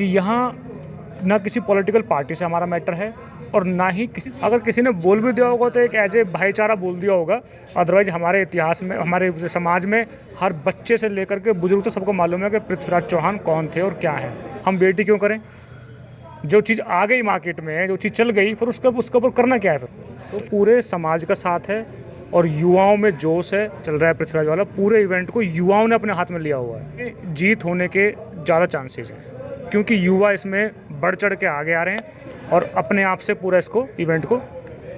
कि यहाँ ना किसी पॉलिटिकल पार्टी से हमारा मैटर है और ना ही अगर किसी ने बोल भी दिया होगा तो एक एज ए भाईचारा बोल दिया होगा। अदरवाइज हमारे इतिहास में, हमारे समाज में हर बच्चे से लेकर के बुजुर्ग तो सबको मालूम है कि पृथ्वीराज चौहान कौन थे और क्या है। हम बेटी क्यों करें? जो चीज़ आ गई मार्केट में, जो चीज़ चल गई, फिर उसके ऊपर करना क्या है? फिर तो पूरे समाज का साथ है और युवाओं में जोश है। चल रहा है पृथ्वीराज वाला, पूरे इवेंट को युवाओं ने अपने हाथ में लिया हुआ है। जीत होने के ज़्यादा चांसेस हैं क्योंकि युवा इसमें बढ़ चढ़ के आगे आ रहे हैं और अपने आप से पूरा इसको इवेंट को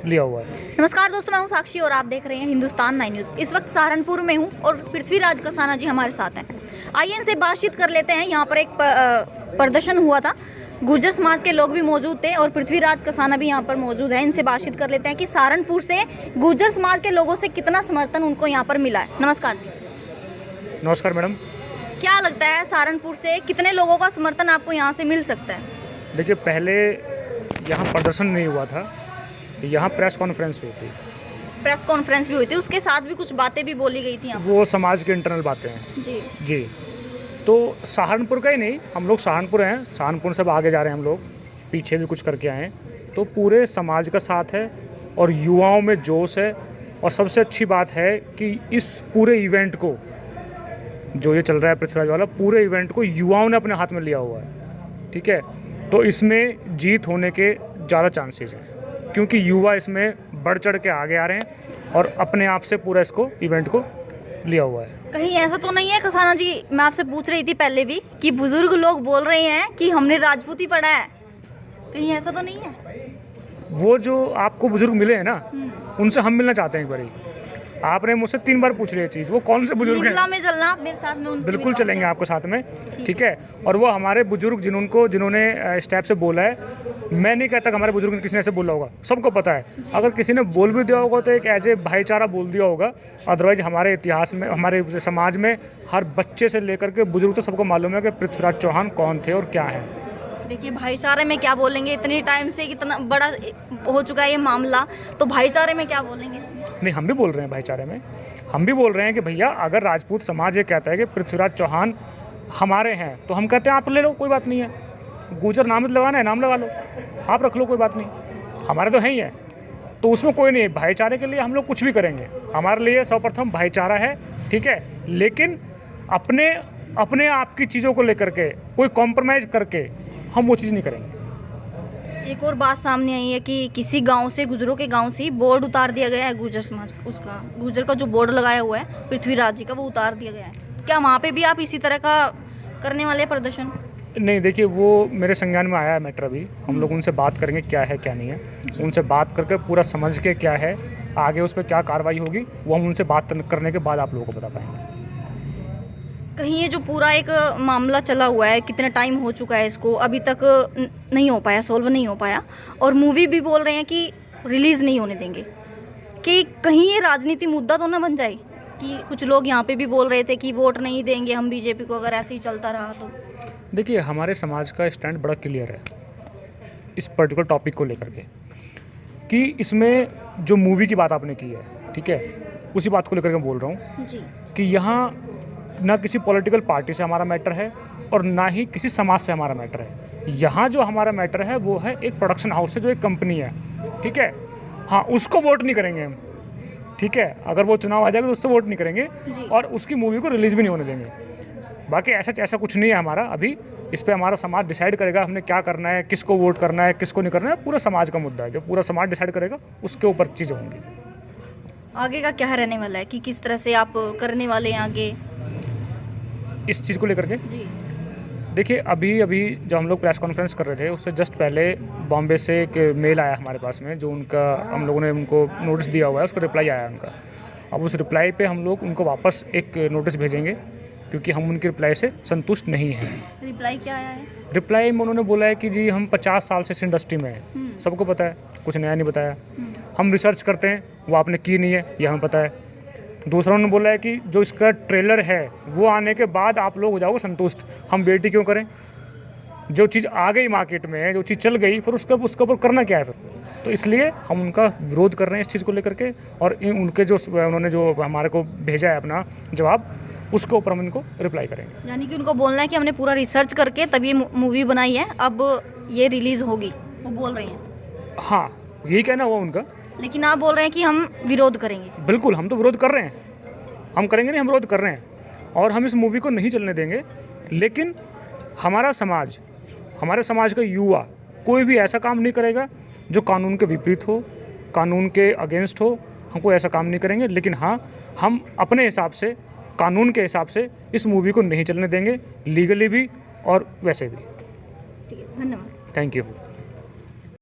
लिया हुआ है। नमस्कार दोस्तों, मैं हूं साक्षी और आप देख रहे हैं हिंदुस्तान 9 न्यूज़। इस वक्त सहारनपुर में हूं और पृथ्वीराज कसाना जी हमारे साथ हैं। आइए इनसे बातचीत कर लेते हैं। यहाँ पर एक प्रदर्शन हुआ था, गुर्जर समाज के लोग भी मौजूद थे और पृथ्वीराज कसाना भी यहाँ पर मौजूद है। इनसे बातचीत कर लेते हैं कि सहारनपुर से गुर्जर समाज के लोगों से कितना समर्थन उनको यहाँ पर मिला है। नमस्कार जी। नमस्कार मैडम। क्या लगता है सहारनपुर से कितने लोगों का समर्थन आपको यहाँ से मिल सकता है? देखिए, पहले यहाँ प्रदर्शन नहीं हुआ था, यहाँ प्रेस कॉन्फ्रेंस हुई थी। प्रेस कॉन्फ्रेंस भी हुई थी, उसके साथ भी कुछ बातें भी बोली गई थी यहाँ। वो समाज की इंटरनल बातें हैं जी। तो सहारनपुर का ही नहीं, हम लोग सहारनपुर हैं, सहारनपुर से आगे जा रहे हैं हम लोग, पीछे भी कुछ करके आए हैं। तो पूरे समाज का साथ है और युवाओं में जोश है। और सबसे अच्छी बात है कि इस पूरे इवेंट को, जो ये चल रहा है पृथ्वीराज वाला, पूरे इवेंट को युवाओं ने अपने हाथ में लिया हुआ है। ठीक है, तो इसमें जीत होने के ज़्यादा चांसेस हैं क्योंकि युवा इसमें बढ़ चढ़ के आगे आ रहे हैं और अपने आप से पूरा इसको इवेंट को लिया हुआ है। कहीं ऐसा तो नहीं है कसाना जी, मैं आपसे पूछ रही थी पहले भी कि बुजुर्ग लोग बोल रहे हैं कि हमने राजपूती पढ़ा है, कहीं ऐसा तो नहीं है? वो जो आपको बुजुर्ग मिले हैं ना, उनसे हम मिलना चाहते हैं एक बारी। आपने मुझसे 3 बार पूछ लिया चीज़, वो कौन से बुजुर्ग हैं? में चलना मेरे साथ में, उनसे बिल्कुल चलेंगे आपको साथ में, ठीक है। और वो हमारे बुजुर्ग जिन्होंने इस टाइप से बोला है, मैं नहीं कहता कि हमारे बुजुर्ग ने किसी ने ऐसे बोला होगा, सबको पता है। अगर किसी ने बोल भी दिया होगा तो एक एज ए भाईचारा बोल दिया होगा। अदरवाइज हमारे इतिहास में, हमारे समाज में हर बच्चे से लेकर के बुजुर्ग तो सबको मालूम है कि पृथ्वीराज चौहान कौन थे और क्या है। देखिए, भाईचारे में क्या बोलेंगे, इतने टाइम से इतना बड़ा हो चुका है ये मामला, तो भाईचारे में क्या बोलेंगे इसमें? नहीं, हम भी बोल रहे हैं भाईचारे में, हम भी बोल रहे हैं कि भैया अगर राजपूत समाज ये कहता है कि पृथ्वीराज चौहान हमारे हैं तो हम कहते हैं आप ले लो, कोई बात नहीं है। गुर्जर नाम लगाना है, नाम लगा लो, आप रख लो, कोई बात नहीं, हमारे तो है ही है। तो उसमें कोई नहीं है। भाईचारे के लिए हम लोग कुछ भी करेंगे, हमारे लिए सर्वप्रथम भाईचारा है, ठीक है। लेकिन अपने आप की चीज़ों को लेकर के कोई कॉम्प्रोमाइज़ करके हम वो चीज़ नहीं करेंगे। एक और बात सामने आई है कि किसी गांव से, गुजरों के गांव से ही बोर्ड उतार दिया गया है गुर्जर समाज, उसका गुर्जर का जो बोर्ड लगाया हुआ है पृथ्वीराज जी का, वो उतार दिया गया है। क्या वहाँ पे भी आप इसी तरह का करने वाले प्रदर्शन? नहीं, देखिए, वो मेरे संज्ञान में आया है मैटर। अभी हम लोग उनसे बात करेंगे क्या है क्या नहीं है, उनसे बात करके पूरा समझ के क्या है आगे उस पर क्या कार्रवाई होगी, वो हम उनसे बात करने के बाद आप लोगों को बता पाएंगे। कहीं ये जो पूरा एक मामला चला हुआ है, कितना टाइम हो चुका है इसको, अभी तक नहीं हो पाया, सॉल्व नहीं हो पाया, और मूवी भी बोल रहे हैं कि रिलीज़ नहीं होने देंगे, कि कहीं ये राजनीति मुद्दा तो ना बन जाए? कि कुछ लोग यहाँ पे भी बोल रहे थे कि वोट नहीं देंगे हम बीजेपी को अगर ऐसे ही चलता रहा तो। देखिए, हमारे समाज का स्टैंड बड़ा क्लियर है इस पर्टिकुलर टॉपिक को लेकर के, कि इसमें जो मूवी की बात आपने की है, ठीक है, उसी बात को लेकर के बोल रहा हूँ कि यहाँ ना किसी पॉलिटिकल पार्टी से हमारा मैटर है और ना ही किसी समाज से हमारा मैटर है। यहाँ जो हमारा मैटर है वो है एक प्रोडक्शन हाउस से, जो एक कंपनी है, ठीक है। हाँ, उसको वोट नहीं करेंगे हम, ठीक है। अगर वो चुनाव आ जाएगा तो उससे वोट नहीं करेंगे और उसकी मूवी को रिलीज़ भी नहीं होने देंगे। बाकी ऐसा कुछ नहीं है हमारा। अभी इस पर हमारा समाज डिसाइड करेगा हमने क्या करना है, किसको वोट करना है, किसको नहीं करना है, पूरा समाज का मुद्दा है। जो पूरा समाज डिसाइड करेगा उसके ऊपर चीज़ें होंगी। आगे का क्या रहने वाला है कि किस तरह से आप करने वाले हैं आगे इस चीज़ को लेकर के? जी देखिए, अभी जब हम लोग प्रेस कॉन्फ्रेंस कर रहे थे, उससे जस्ट पहले बॉम्बे से एक मेल आया हमारे पास में, जो उनका हम लोगों ने उनको नोटिस दिया हुआ है, उसको रिप्लाई आया उनका। अब उस रिप्लाई पे हम लोग उनको वापस एक नोटिस भेजेंगे क्योंकि हम उनकी रिप्लाई से संतुष्ट नहीं हैं। रिप्लाई क्या आया है? रिप्लाई में उन्होंने बोला है कि जी हम 50 साल से इस इंडस्ट्री में हैं, सबको पता है, कुछ नया नहीं बताया। हम रिसर्च करते हैं, वो आपने की नहीं है, ये हमें पता है। दूसरा उन्होंने बोला है कि जो इसका ट्रेलर है वो आने के बाद आप लोग हो जाओगे संतुष्ट, हम बेटी क्यों करें? जो चीज़ आ गई मार्केट में, जो चीज़ चल गई, फिर उसके ऊपर करना क्या है फिर? तो इसलिए हम उनका विरोध कर रहे हैं इस चीज़ को लेकर के। और उनके जो उन्होंने जो हमारे को भेजा है अपना जवाब, उसके ऊपर हम इनको रिप्लाई करेंगे। यानी कि उनको बोलना है कि हमने पूरा रिसर्च करके तब ये मूवी बनाई है, अब ये रिलीज़ होगी, वो बोल रहे हैं। हाँ, यही कहना हुआ उनका। लेकिन आप बोल रहे हैं कि हम विरोध करेंगे। बिल्कुल, हम तो विरोध कर रहे हैं, हम करेंगे नहीं, हम विरोध कर रहे हैं और हम इस मूवी को नहीं चलने देंगे। लेकिन हमारा समाज, हमारे समाज का युवा कोई भी ऐसा काम नहीं करेगा जो कानून के विपरीत हो, कानून के अगेंस्ट हो। हम कोई ऐसा काम नहीं करेंगे। लेकिन हाँ, हम अपने हिसाब से, कानून के हिसाब से इस मूवी को नहीं चलने देंगे, लीगली भी और वैसे भी। ठीक है, धन्यवाद। Thank you.